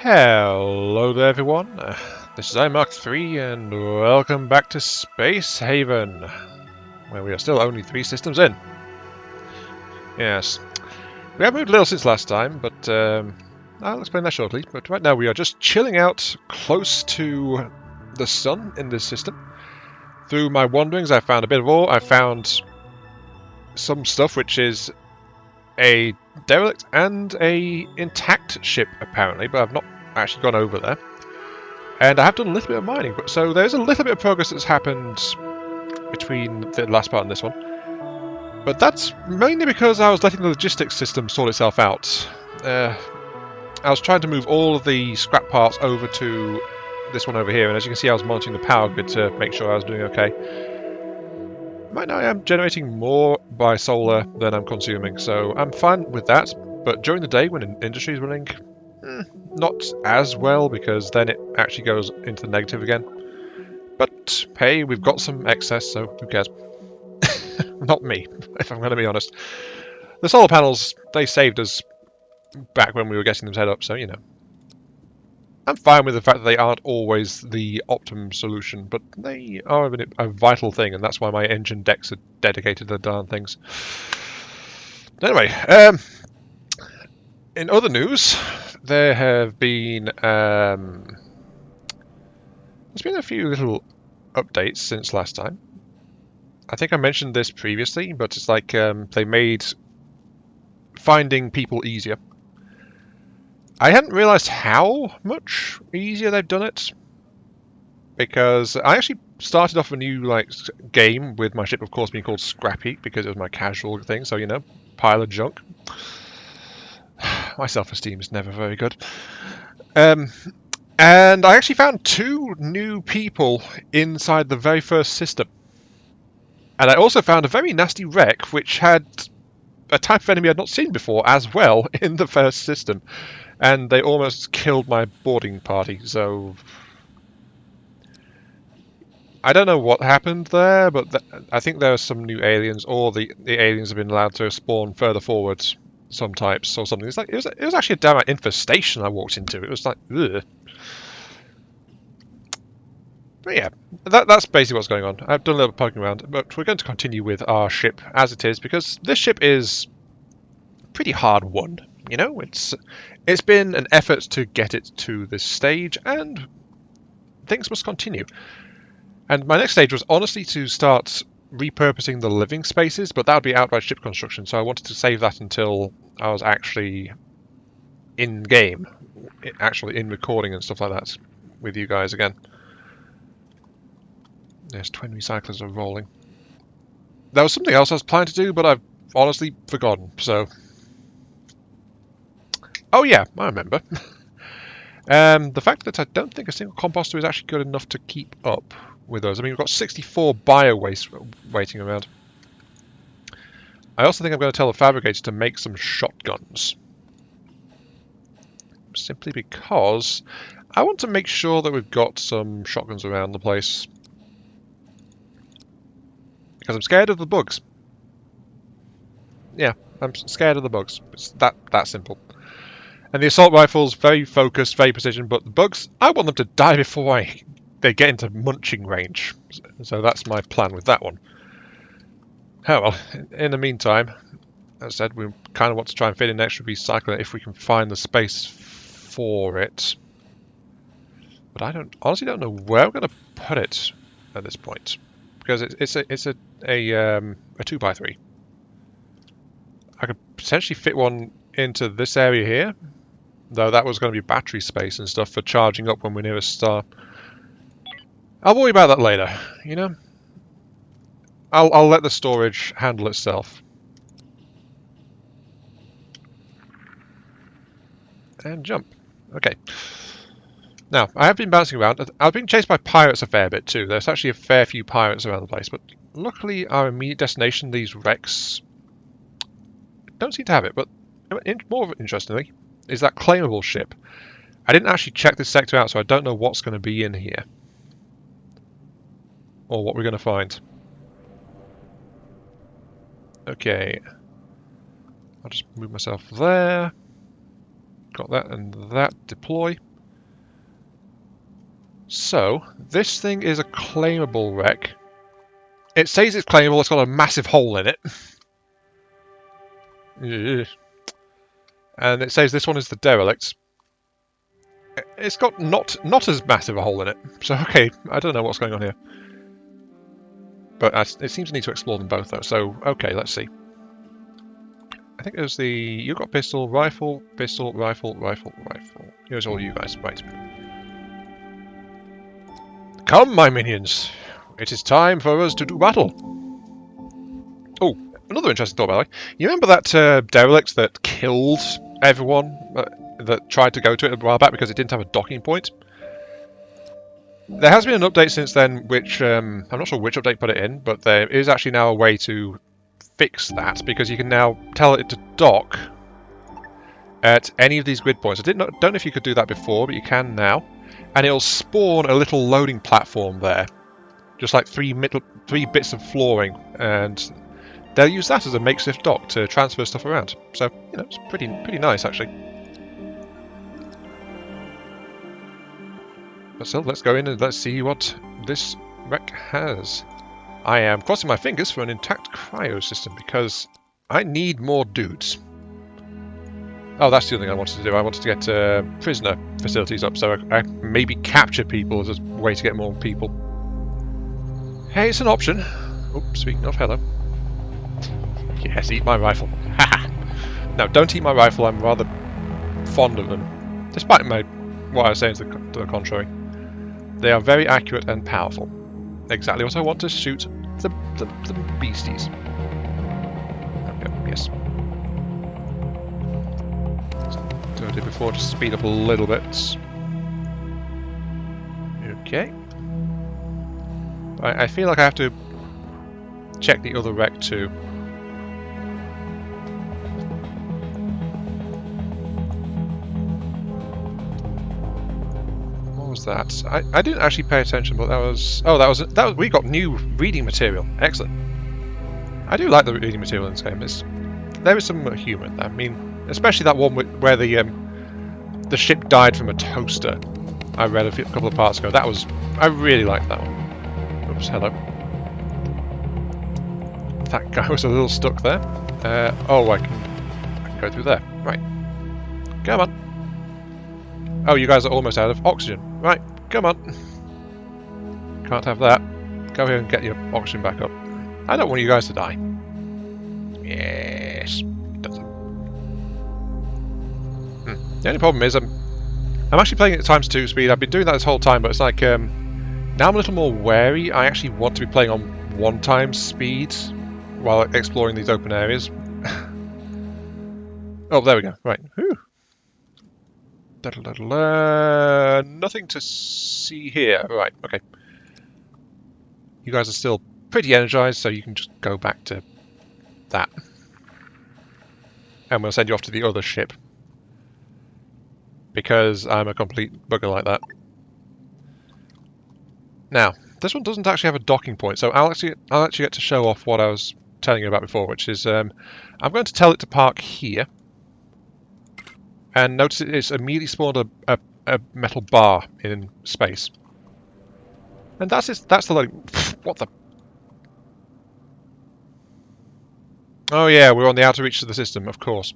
Hello there everyone, this is iMark3 and welcome back to Space Haven, where we are still only 3 systems in. Yes, we have moved a little since last time, but I'll explain that shortly. But right now we are just chilling out close to the sun in this system. Through my wanderings I found a bit of ore, I found some stuff which is a derelict and a intact ship apparently, but I've not actually gone over there. And I have done a little bit of mining, so there's a little bit of progress that's happened between the last part and this one. But that's mainly because I was letting the logistics system sort itself out. I was trying to move all of the scrap parts over to this one over here, and as you can see I was monitoring the power grid to make sure I was doing okay. Right now I am generating more by solar than I'm consuming, so I'm fine with that. But during the day when industry is running, not as well, because then it actually goes into the negative again. But hey, we've got some excess, so who cares? Not me, if I'm going to be honest. The solar panels, they saved us back when we were getting them set up, so you know. I'm fine with the fact that they aren't always the optimum solution, but they are a vital thing, and that's why my engine decks are dedicated to the darn things. Anyway, in other news, there have been there's been a few little updates since last time. I think I mentioned this previously, but it's like they made finding people easier. I hadn't realised how much easier they've done it, because I actually started off a new game with my ship, of course, being called Scrappy, because it was my casual thing, so you know, pile of junk. My self-esteem is never very good. And I actually found 2 new people inside the very first system. And I also found a very nasty wreck which had a type of enemy I'd not seen before as well in the first system. And they almost killed my boarding party, so I don't know what happened there, but I think there are some new aliens, or the aliens have been allowed to spawn further forwards, some types or something. It was actually a damn infestation I walked into. It was like, ugh. But yeah, that's basically what's going on. I've done a little poking around, but we're going to continue with our ship as it is, because this ship is pretty hard won. You know, it's been an effort to get it to this stage, and things must continue. And my next stage was honestly to start repurposing the living spaces, but that would be outright ship construction, so I wanted to save that until I was actually in game, actually in recording and stuff like that with you guys again. Yes, twin recyclers are rolling. There was something else I was planning to do, but I've honestly forgotten, so... Oh yeah, I remember. The fact that I don't think a single composter is actually good enough to keep up with us. I mean, we've got 64 bio-waste waiting around. I also think I'm going to tell the fabricator to make some shotguns. Simply because I want to make sure that we've got some shotguns around the place. Because I'm scared of the bugs. Yeah, I'm scared of the bugs. It's that simple. And the assault rifle's very focused, very precision, but the bugs, I want them to die before they get into munching range. So that's my plan with that one. Oh well, in the meantime, as I said, we kind of want to try and fit in an extra recycler if we can find the space for it. But I honestly don't know where we're going to put it at this point, because it's a 2x3. I could potentially fit one into this area here, though that was going to be battery space and stuff for charging up when we're near a star. I'll worry about that later, you know? I'll let the storage handle itself. And jump. Okay. Now, I have been bouncing around. I've been chased by pirates a fair bit too. There's actually a fair few pirates around the place, but luckily our immediate destination, these wrecks, don't seem to have it. But more interestingly, is that claimable ship. I didn't actually check this sector out, so I don't know what's going to be in here. Or what we're going to find. Okay. I'll just move myself there. Got that and that. Deploy. So, this thing is a claimable wreck. It says it's claimable, it's got a massive hole in it. And it says this one is the derelict. It's got not as massive a hole in it. So, okay, I don't know what's going on here. But it seems to need to explore them both, though. So, okay, let's see. I think there's the... You've got pistol, rifle, rifle. Here's all you guys. Right. Come, my minions! It is time for us to do battle! Oh, another interesting thought, by the way. You remember that derelict that killed everyone that tried to go to it a while back because it didn't have a docking point? There has been an update since then, which I'm not sure which update put it in, but there is actually now a way to fix that, because you can now tell it to dock at any of these grid points. I don't know if you could do that before, but you can now. And it'll spawn a little loading platform there. Just like three bits of flooring, and they'll use that as a makeshift dock to transfer stuff around. So, you know, it's pretty nice, actually. But still, let's go in and let's see what this wreck has. I am crossing my fingers for an intact cryo system, because I need more dudes. Oh, that's the other thing I wanted to do. I wanted to get prisoner facilities up, so I maybe capture people as a way to get more people. Hey, it's an option. Oh, speaking of, hello. Yes, eat my rifle. Haha! No, don't eat my rifle. I'm rather fond of them, despite what I was saying to the contrary. They are very accurate and powerful. Exactly what I want to shoot the beasties. Okay, yes. Do what I did before, just speed up a little bit. Okay. I feel like I have to check the other wreck too. What was that? I didn't actually pay attention, but that was... Oh, that was we got new reading material. Excellent. I do like the reading material in this game. There is some humour in that. I mean, especially that one where the ship died from a toaster. I read a couple of parts ago. I really liked that one. Oops, hello. That guy was a little stuck there. Oh, I can go through there. Right. Come on. Oh, you guys are almost out of oxygen. Right, come on. Can't have that. Go here and get your oxygen back up. I don't want you guys to die. Yes. The only problem is I'm actually playing it at times 2 speed. I've been doing that this whole time, but it's like now I'm a little more wary. I actually want to be playing on 1x speed while exploring these open areas. Oh, there we go. Right. Whew. Nothing to see here. Right. Okay. You guys are still pretty energized, so you can just go back to that. And we'll send you off to the other ship. Because I'm a complete bugger like that. Now, this one doesn't actually have a docking point, so I'll actually get to show off what I was telling you about before, which is I'm going to tell it to park here. And notice it's immediately spawned a metal bar in space. And that's the loading. What the? Oh yeah, we're on the outer reaches of the system, of course.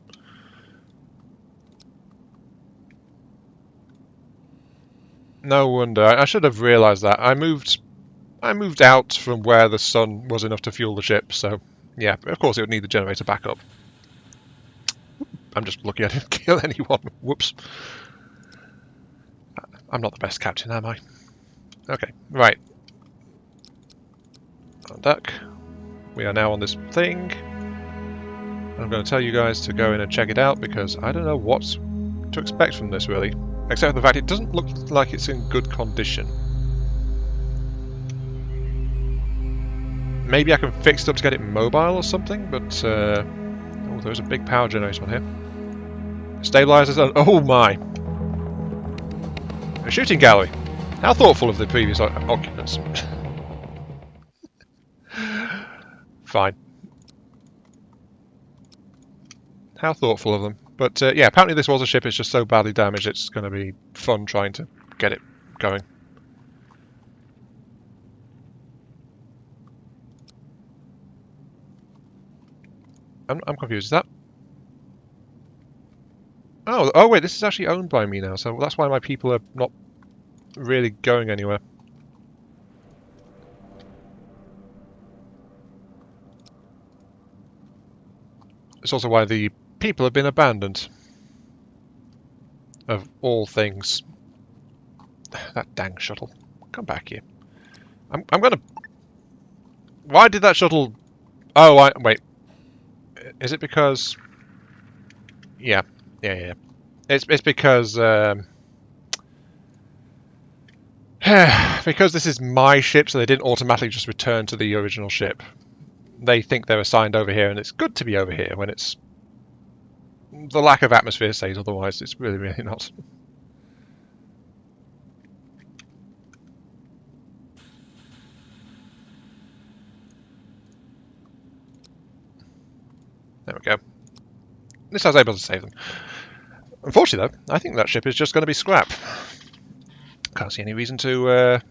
No wonder. I should have realised that. I moved out from where the sun was enough to fuel the ship, so yeah, of course it would need the generator back up. I'm just lucky I didn't kill anyone. Whoops. I'm not the best captain, am I? Okay, right. On deck. We are now on this thing. I'm going to tell you guys to go in and check it out, because I don't know what to expect from this, really. Except for the fact it doesn't look like it's in good condition. Maybe I can fix it up to get it mobile or something, but... oh, there's a big power generator on here. Stabilizers and... Oh my! A shooting gallery! How thoughtful of the previous occupants. Fine. How thoughtful of them. But yeah, apparently this was a ship, it's just so badly damaged it's going to be fun trying to get it going. I'm confused. Is that... Oh wait, this is actually owned by me now, so that's why my people are not really going anywhere. It's also why the people have been abandoned. Of all things. That dang shuttle. Come back here. I'm gonna... Why did that shuttle... Oh, wait. Is it because... Yeah. It's because... because this is my ship, so they didn't automatically just return to the original ship. They think they're assigned over here, and it's good to be over here when it's... The lack of atmosphere says otherwise. It's really, really not. There we go. At least I was able to save them. Unfortunately, though, I think that ship is just going to be scrap. Can't see any reason to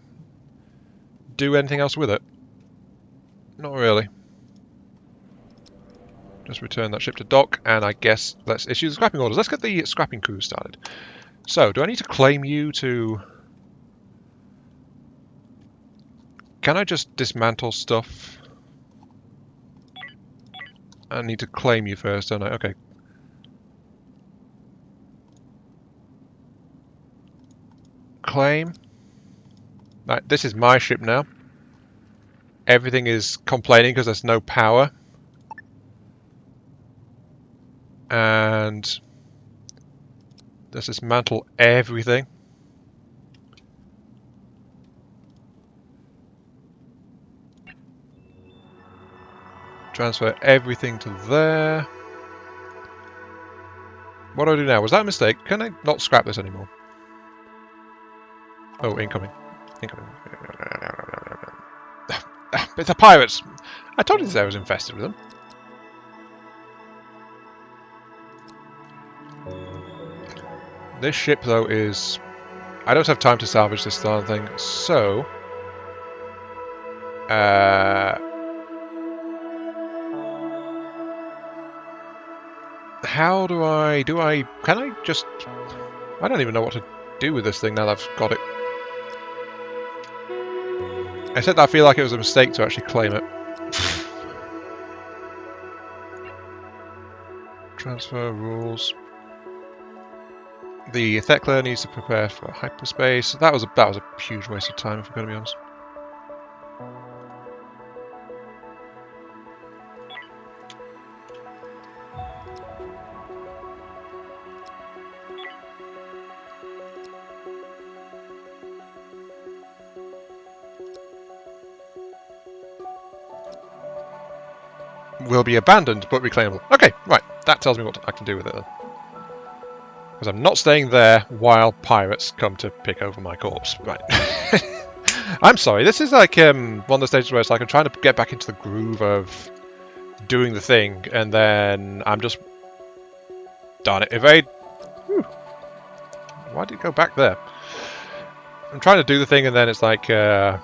do anything else with it. Not really. Just return that ship to dock, and I guess let's issue the scrapping orders. Let's get the scrapping crew started. So, do I need to claim you to... Can I just dismantle stuff? I need to claim you first, don't I? Okay. Claim. Right, this is my ship now. Everything is complaining because there's no power. And let's dismantle everything. Transfer everything to there. What do I do now? Was that a mistake? Can I not scrap this anymore? Oh, incoming. Incoming. It's the pirates! I told you I was infested with them. This ship, though, is... I don't have time to salvage this darn thing, so... How do I... Can I just... I don't even know what to do with this thing now that I've got it. Except I feel like it was a mistake to actually claim it. Transfer rules. The Thekla needs to prepare for hyperspace. That was a huge waste of time, if I'm going to be honest. Will be abandoned, but reclaimable. Okay, right. That tells me what I can do with it then. Because I'm not staying there while pirates come to pick over my corpse. Right. I'm sorry. This is like one of the stages where it's like I'm trying to get back into the groove of doing the thing, and then I'm just... Darn it. Evade. Whew. Why did it go back there? I'm trying to do the thing, and then it's like I'm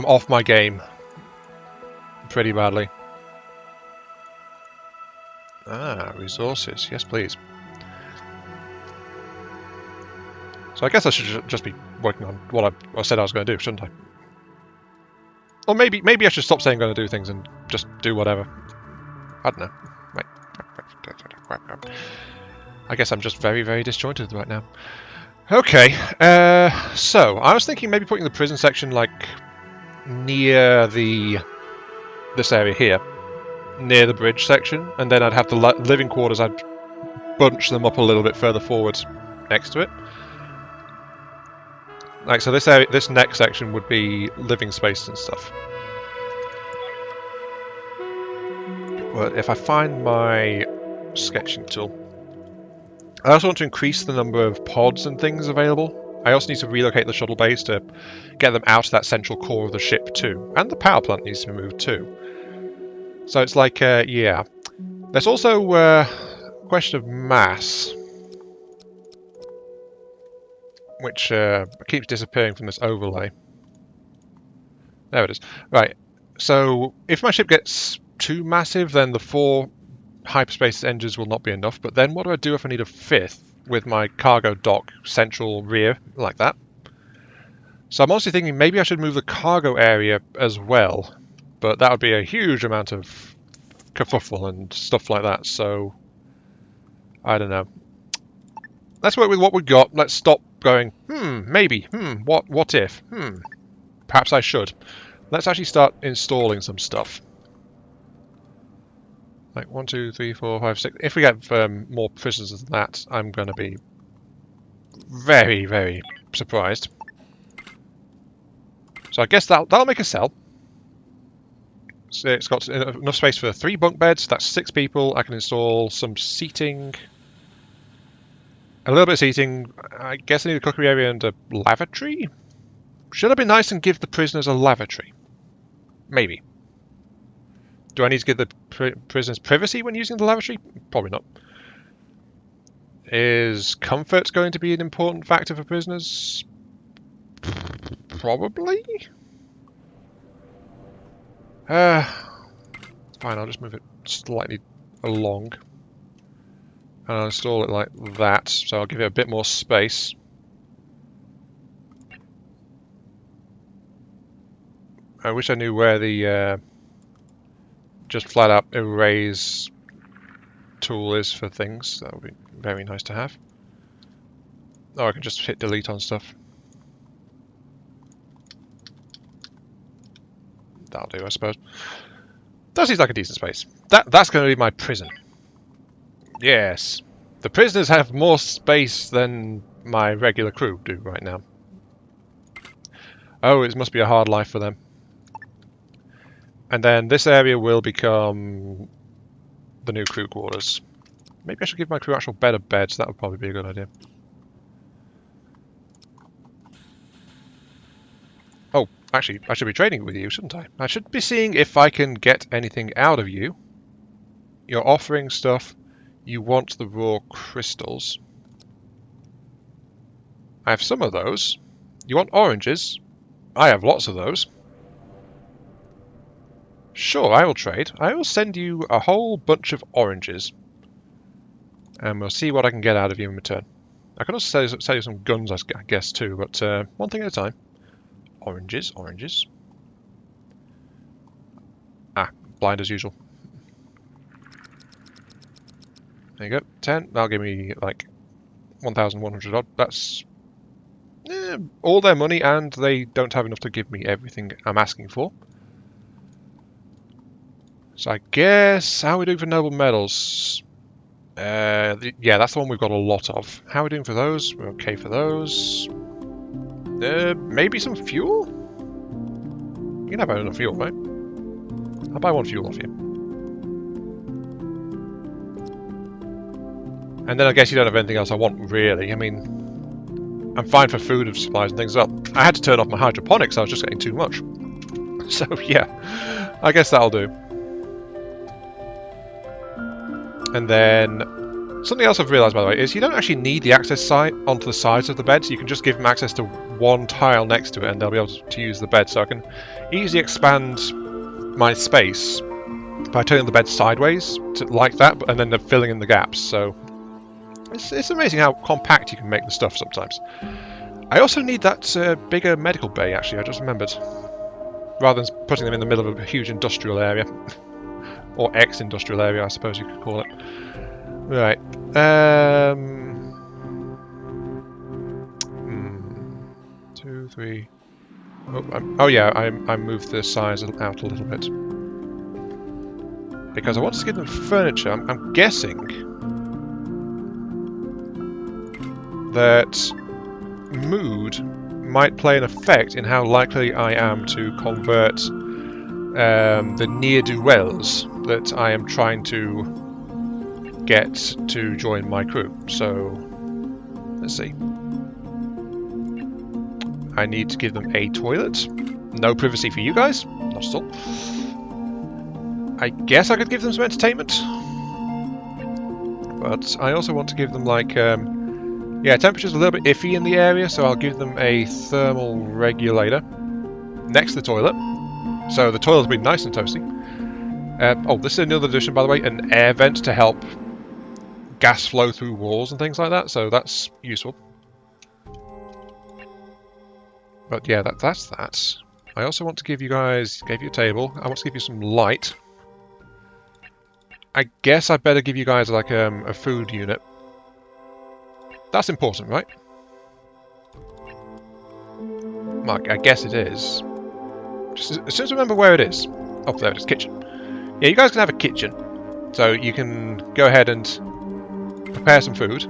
off my game pretty badly. Ah, resources. Yes, please. So I guess I should just be working on what I said I was going to do, shouldn't I? Or maybe I should stop saying I'm going to do things and just do whatever. I don't know. Right. I guess I'm just very, very disjointed right now. Okay. So I was thinking maybe putting the prison section like near this area here, near the bridge section, and then I'd have the living quarters. I'd bunch them up a little bit further forwards next to it. Like, so this area, this next section would be living space and stuff. But if I find my sketching tool, I also want to increase the number of pods and things available. I also need to relocate the shuttle base to get them out of that central core of the ship too. And the power plant needs to be moved too. So it's like, yeah. There's also a question of mass, which keeps disappearing from this overlay. There it is. Right, so if my ship gets too massive, then the 4 hyperspace engines will not be enough, but then what do I do if I need a fifth with my cargo dock central rear like that? So I'm also thinking maybe I should move the cargo area as well, but that would be a huge amount of kerfuffle and stuff like that, so I don't know. Let's work with what we've got. Let's stop going, maybe, what if, perhaps I should. Let's actually start installing some stuff. Like 1, 2, 3, 4, 5, 6. If we get more prisoners than that, I'm going to be very, very surprised. So I guess that'll make a cell. So it's got enough space for 3 bunk beds. That's 6 people. I can install some seating. A little bit of seating. I guess I need a cookery area and a lavatory. Should I be nice and give the prisoners a lavatory? Maybe. Do I need to give the prisoners privacy when using the lavatory? Probably not. Is comfort going to be an important factor for prisoners? Probably. Fine, I'll just move it slightly along. And I'll install it like that, so I'll give it a bit more space. I wish I knew where the just flat out erase tool is for things. That would be very nice to have. Oh, I can just hit delete on stuff. That'll do, I suppose. That seems like a decent space. That's going to be my prison. Yes. The prisoners have more space than my regular crew do right now. Oh, it must be a hard life for them. And then this area will become the new crew quarters. Maybe I should give my crew actual better beds. That would probably be a good idea. Oh, actually, I should be trading with you, shouldn't I? I should be seeing if I can get anything out of you. You're offering stuff. You want the raw crystals. I have some of those. You want oranges? I have lots of those. Sure, I will trade. I will send you a whole bunch of oranges. And we'll see what I can get out of you in return. I can also sell you some guns, I guess, too, but one thing at a time. Oranges, oranges. Ah, blind as usual. There you go, 10. That'll give me, like, 1,100 odd. That's all their money, and they don't have enough to give me everything I'm asking for. So I guess, how are we doing for noble medals? Yeah, that's the one we've got a lot of. How are we doing for those? We're okay for those. Maybe some fuel? You can have enough fuel, right? I'll buy 1 fuel off you. And then I guess you don't have anything else I want, really. I mean, I'm fine for food and supplies and things. Well, I had to turn off my hydroponics, I was just getting too much. So, yeah, I guess that'll do. And then, something else I've realised, by the way, is you don't actually need the access site onto the sides of the bed, so you can just give them access to one tile next to it, and they'll be able to use the bed. So I can easily expand my space by turning the bed sideways, like that, and then they're filling in the gaps. So it's amazing how compact you can make the stuff sometimes. I also need that bigger medical bay, actually, I just remembered. Rather than putting them in the middle of a huge industrial area. Or ex-industrial area, I suppose you could call it. Right. 2, 3. Oh yeah, I moved the size out a little bit. Because I want to give them furniture. I'm guessing that mood might play an effect in how likely I am to convert the ne'er-do-wells that I am trying to get to join my crew. So, let's see. I need to give them a toilet. No privacy for you guys. Not at all. I guess I could give them some entertainment. But I also want to give them, like, yeah, temperature's a little bit iffy in the area, so I'll give them a thermal regulator next to the toilet. So the toilet will be nice and toasty. Oh, this is another addition, by the way, an air vent to help gas flow through walls and things like that, so that's useful. But yeah, that's that. I also want to give you guys, gave you a table, I want to give you some light. I guess I better give you guys like a food unit. That's important, right? Mark, I guess it is. Just as soon as I remember where it is. Oh, there it is, kitchen. Yeah, you guys can have a kitchen. So you can go ahead and prepare some food.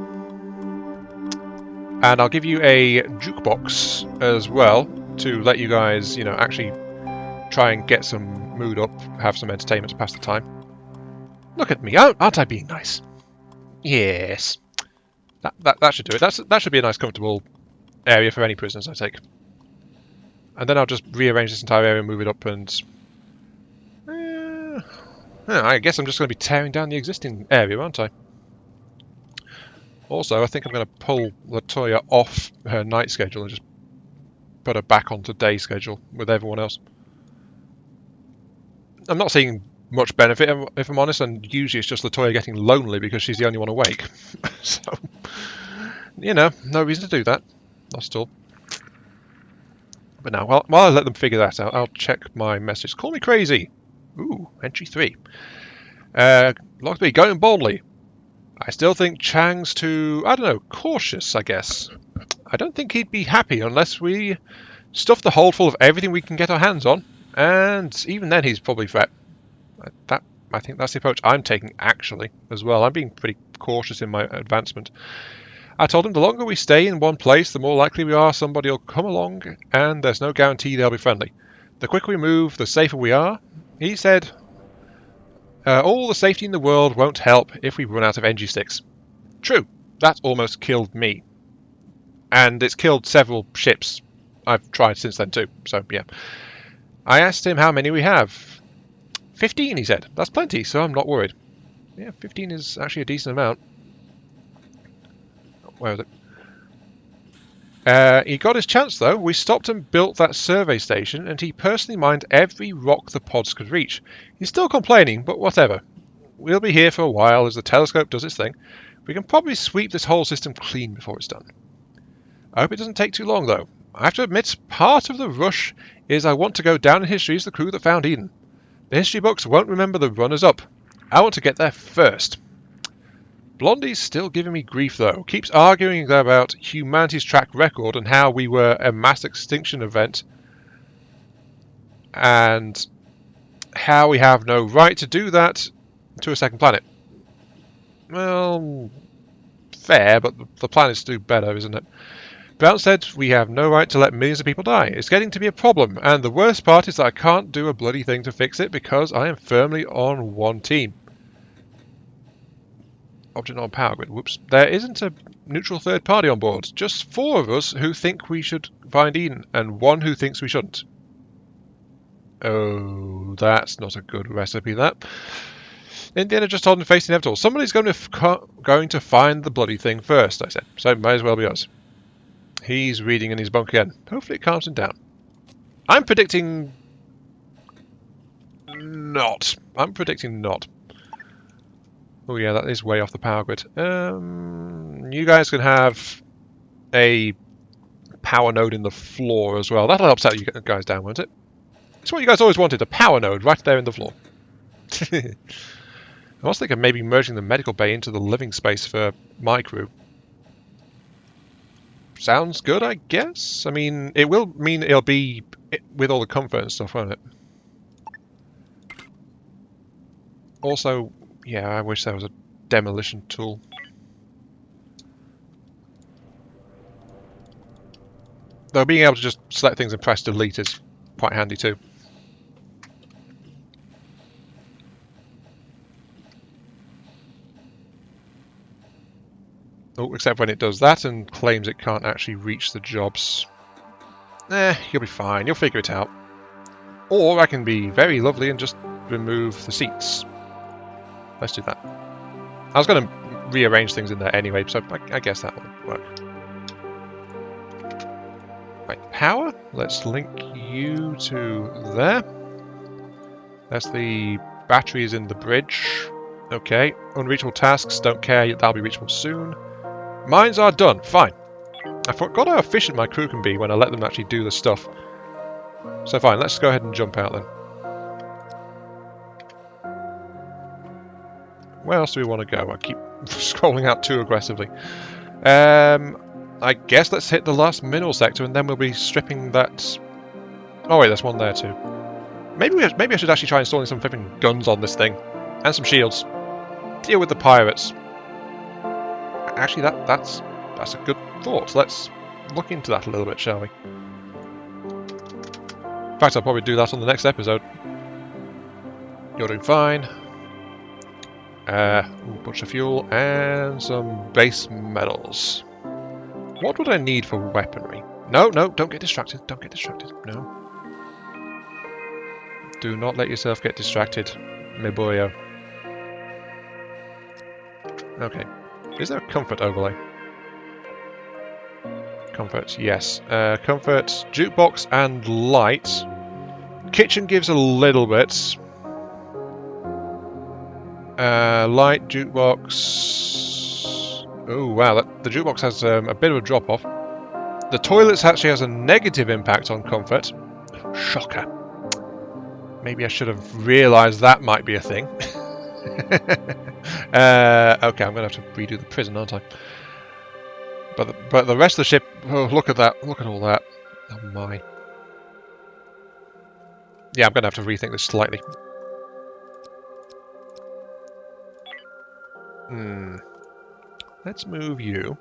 And I'll give you a jukebox as well to let you guys, you know, actually try and get some mood up, have some entertainment to pass the time. Look at me, aren't I being nice? Yes. That should do it. That should be a nice, comfortable area for any prisoners I take. And then I'll just rearrange this entire area, move it up, and I guess I'm just going to be tearing down the existing area, aren't I? Also, I think I'm going to pull Latoya off her night schedule and just put her back onto day schedule with everyone else. I'm not seeing much benefit, if I'm honest, and usually it's just Latoya getting lonely because she's the only one awake. So, you know, no reason to do that. Not at all. But now, while I let them figure that out, I'll check my message. Call me crazy. Ooh, entry 3. Lockby, going boldly. I still think Chang's too, I don't know, cautious, I guess. I don't think he'd be happy unless we stuff the hold full of everything we can get our hands on. And even then he's probably threat. I think that's the approach I'm taking, actually, as well. I'm being pretty cautious in my advancement. I told him the longer we stay in one place, the more likely we are somebody will come along, and there's no guarantee they'll be friendly. The quicker we move, the safer we are. He said, all the safety in the world won't help if we run out of energy sticks. True, that almost killed me. And it's killed several ships I've tried since then too, so yeah. I asked him how many we have. 15, he said. That's plenty, so I'm not worried. Yeah, 15 is actually a decent amount. Where was it? He got his chance, though. We stopped and built that survey station, and he personally mined every rock the pods could reach. He's still complaining, but whatever. We'll be here for a while as the telescope does its thing. We can probably sweep this whole system clean before it's done. I hope it doesn't take too long, though. I have to admit, part of the rush is I want to go down in history as the crew that found Eden. The history books won't remember the runners-up. I want to get there first. Blondie's still giving me grief, though. Keeps arguing about humanity's track record and how we were a mass extinction event and how we have no right to do that to a second planet. Well, fair, but the planets do better, isn't it? Brown said we have no right to let millions of people die. It's getting to be a problem, and the worst part is that I can't do a bloody thing to fix it because I am firmly on one team. Object on power grid. Whoops. There isn't a neutral third party on board. Just 4 of us who think we should find Eden, and 1 who thinks we shouldn't. Oh, that's not a good recipe, that. Indiana just told him to face the inevitable. Somebody's going to find the bloody thing first, I said. So it might as well be us. He's reading in his bunk again. Hopefully it calms him down. I'm predicting not. Oh yeah, that is way off the power grid. You guys can have a power node in the floor as well. That'll help settle you guys down, won't it? It's what you guys always wanted, a power node right there in the floor. I was thinking maybe merging the medical bay into the living space for my crew. Sounds good, I guess. I mean, it will mean it'll be with all the comfort and stuff, won't it? Also, yeah, I wish there was a demolition tool. Though being able to just select things and press delete is quite handy too. Oh, except when it does that and claims it can't actually reach the jobs. You'll be fine. You'll figure it out. Or I can be very lovely and just remove the seats. Let's do that. I was going to rearrange things in there anyway, so I guess that will work. Right, power. Let's link you to there. That's the batteries in the bridge. Okay. Unreachable tasks, don't care, that'll be reachable soon. Mines are done, fine. I forgot how efficient my crew can be when I let them actually do the stuff. So fine, let's go ahead and jump out then. Where else do we want to go? I keep scrolling out too aggressively. I guess let's hit the last mineral sector and then we'll be stripping that... Oh wait, there's one there too. Maybe I should actually try installing some flipping guns on this thing. And some shields. Deal with the pirates. Actually, that's a good thought. Let's look into that a little bit, shall we? In fact, I'll probably do that on the next episode. You're doing fine. Bunch of fuel and some base metals. What would I need for weaponry? No, don't get distracted. Don't get distracted. No. Do not let yourself get distracted, mi boyo. Okay. Is there a comfort overlay? Comfort, yes. Comfort, jukebox and light. Kitchen gives a little bit. Light, jukebox... Oh wow, the jukebox has a bit of a drop-off. The toilets actually has a negative impact on comfort. Shocker. Maybe I should have realised that might be a thing. Okay, I'm going to have to redo the prison, aren't I? But the rest of the ship... Oh, look at that. Look at all that. Oh my. Yeah, I'm going to have to rethink this slightly. Let's move you.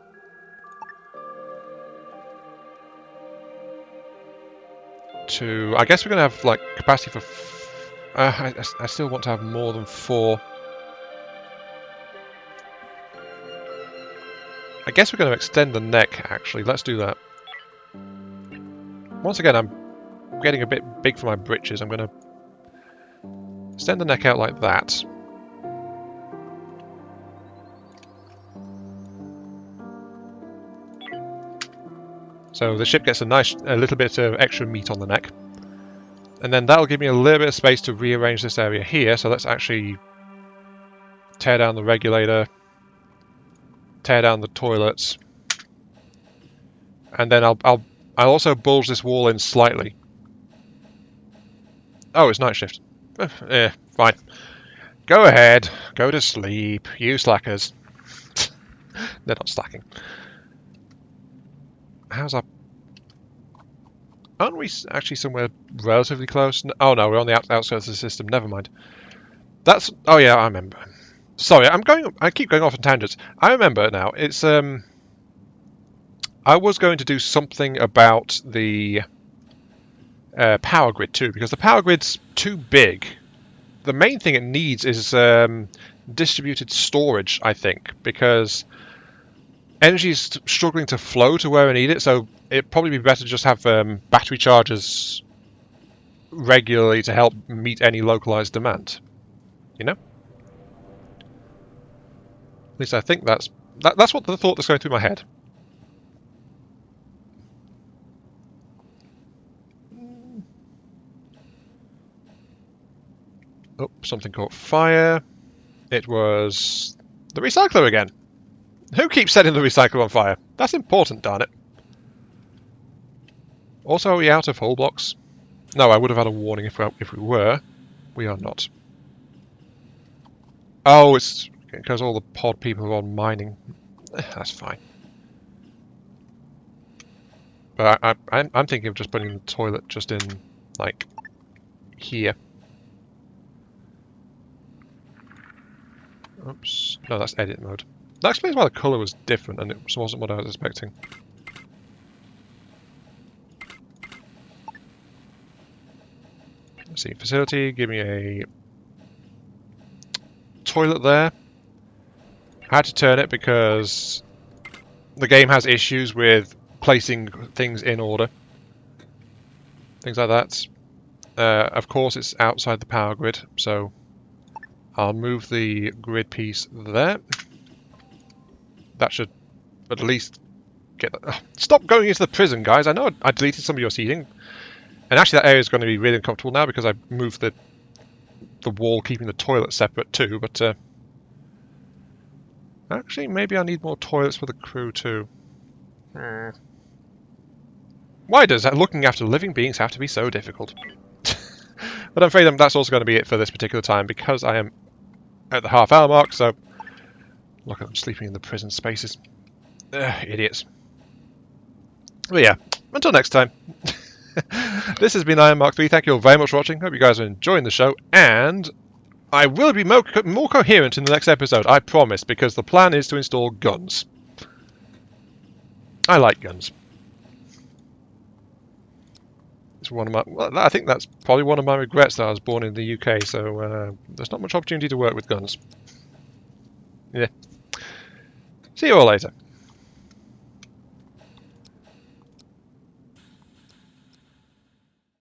To... I guess we're going to have, like, capacity for... I still want to have more than 4... I guess we're going to extend the neck, actually. Let's do that. Once again, I'm getting a bit big for my britches. I'm going to extend the neck out like that. So the ship gets a little bit of extra meat on the neck. And then that'll give me a little bit of space to rearrange this area here. So let's actually tear down the regulator. Tear down the toilets, and then I'll also bulge this wall in slightly. Oh, it's night shift. Fine. Go ahead. Go to sleep. You slackers. They're not slacking. How's our... Aren't we actually somewhere relatively close? Oh no, we're on the outskirts of the system. Never mind. That's... Oh yeah, I remember. Sorry, I keep going off on tangents. I remember now. It's I was going to do something about the power grid too, because the power grid's too big. The main thing it needs is distributed storage, I think, because energy is struggling to flow to where I need it. So it'd probably be better to just have battery chargers regularly to help meet any localized demand. You know. At least I think that's what the thought that's going through my head. Oh, something caught fire. It was the recycler again. Who keeps setting the recycler on fire? That's important, darn it. Also, are we out of hull blocks? No, I would have had a warning if we were. We are not. Oh, it's... because all the pod people are on mining. That's fine. But I'm thinking of just putting the toilet just in, like, here. Oops. No, that's edit mode. That explains why the colour was different and it wasn't what I was expecting. Let's see. Facility, give me a toilet there. I had to turn it because the game has issues with placing things in order. Things like that. Of course, it's outside the power grid, so I'll move the grid piece there. That should at least get... Stop going into the prison, guys! I know I deleted some of your seating. And actually that area is going to be really uncomfortable now because I moved the the wall keeping the toilet separate too, but actually maybe I need more toilets for the crew too. Why does looking after living beings have to be so difficult? But I'm afraid that's also going to be it for this particular time, because I am at the half-hour mark, so look at them sleeping in the prison spaces. Idiots. But yeah, until next time. This has been Iron Mark 3. Thank you all very much for watching. Hope you guys are enjoying the show, and I will be more coherent in the next episode, I promise, because the plan is to install guns. I like guns. It's one of my. Well, I think that's probably one of my regrets that I was born in the UK. So there's not much opportunity to work with guns. Yeah. See you all later.